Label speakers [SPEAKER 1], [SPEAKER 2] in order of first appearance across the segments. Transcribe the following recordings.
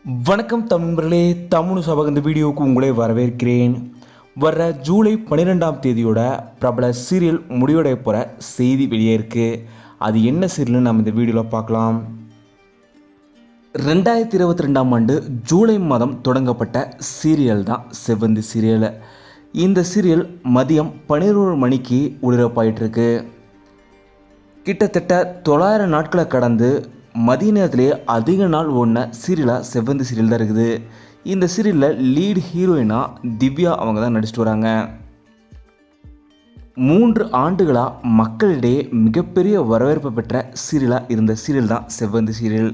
[SPEAKER 1] வணக்கம் தமிழர்களே, தமிழ் சபக இந்த வீடியோவுக்கு உங்களை வரவேற்கிறேன். வர ஜூலை 12ஆம் தேதியோட பிரபல சீரியல் முடிவடைய போகிற செய்தி வெளியே இருக்குது. அது என்ன சீரியல்னு நம்ம இந்த வீடியோவில் பார்க்கலாம். 2022ஆம் ஆண்டு ஜூலை மாதம் தொடங்கப்பட்ட சீரியல் தான் செவ்வந்தி சீரியல். இந்த சீரியல் மதியம் 11 மணிக்கு ஒளிபரப்பாயிட்டிருக்கு. கிட்டத்தட்ட 900 நாட்களை கடந்து மதிய நேரத்திலே அதிக நாள் ஓடின சீரியலாக செவ்வந்தி சீரியல் தான் இருக்குது. இந்த சீரியலில் லீட் ஹீரோயினாக திவ்யா அவங்க தான் நடிச்சிட்டு வராங்க. 3 ஆண்டுகளாக மக்களிடையே மிகப்பெரிய வரவேற்பு பெற்ற சீரியலாக இருந்த சீரியல் தான் செவ்வந்தி சீரியல்.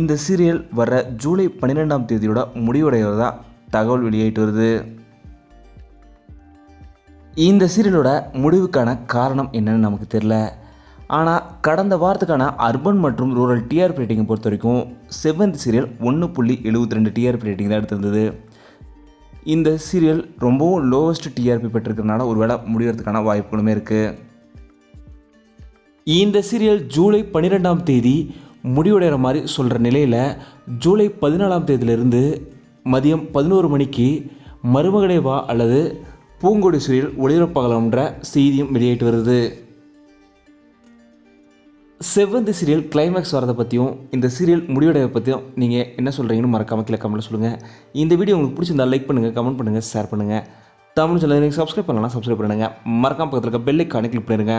[SPEAKER 1] இந்த சீரியல் வர ஜூலை 12ஆம் தேதியோட முடிவடைகிறதா தகவல் வெளியாகிட்டு வருது. இந்த சீரியலோட முடிவுக்கான காரணம் என்னன்னு நமக்கு தெரியல. ஆனால் கடந்த வாரத்துக்கான அர்பன் மற்றும் ரூரல் டிஆர்பி ரேட்டிங்கை பொறுத்த வரைக்கும் செவ்வந்தி சீரியல் 1.72 டிஆர்பி ரேட்டிங் தான் எடுத்திருந்தது. இந்த சீரியல் ரொம்பவும் லோவஸ்ட் டிஆர்பி பெற்றிருக்கிறதுனால ஒரு வேளை முடிகிறதுக்கான வாய்ப்புகளுமே இருக்குது. இந்த சீரியல் ஜூலை 12ஆம் தேதி முடிவடைகிற மாதிரி சொல்கிற நிலையில் ஜூலை 14ஆம் தேதியிலிருந்து மதியம் 11 மணிக்கு மருமகளே வா அல்லது பூங்கொடி சீரியல் ஒளிபரப்பாகலாம்ன்ற செய்தியும் வெளியிட்டு வருது. செவ்வந்தி சீரியல் கிளைமேக்ஸ் வரதை பற்றியும் இந்த சீரியல் முடிவடைவை பற்றியும் நீங்கள் என்ன சொல்கிறீங்கன்னு மறக்காமல் கீழே கமெண்ட்டில் சொல்லுங்கள். இந்த வீடியோ உங்களுக்கு பிடிச்சிருந்தால் லைக் பண்ணுங்கள், கமெண்ட் பண்ணுங்கள், ஷேர் பண்ணுங்கள். தமிழ் சேனல் நீங்கள் சப்ஸ்கிரைப் பண்ணலாம், சப்ஸ்கிரைப் பண்ணுங்கள். மறக்காமல் பக்கத்தில் இருக்க பெல் ஐகானை கிளிக் பண்ணிடுங்க.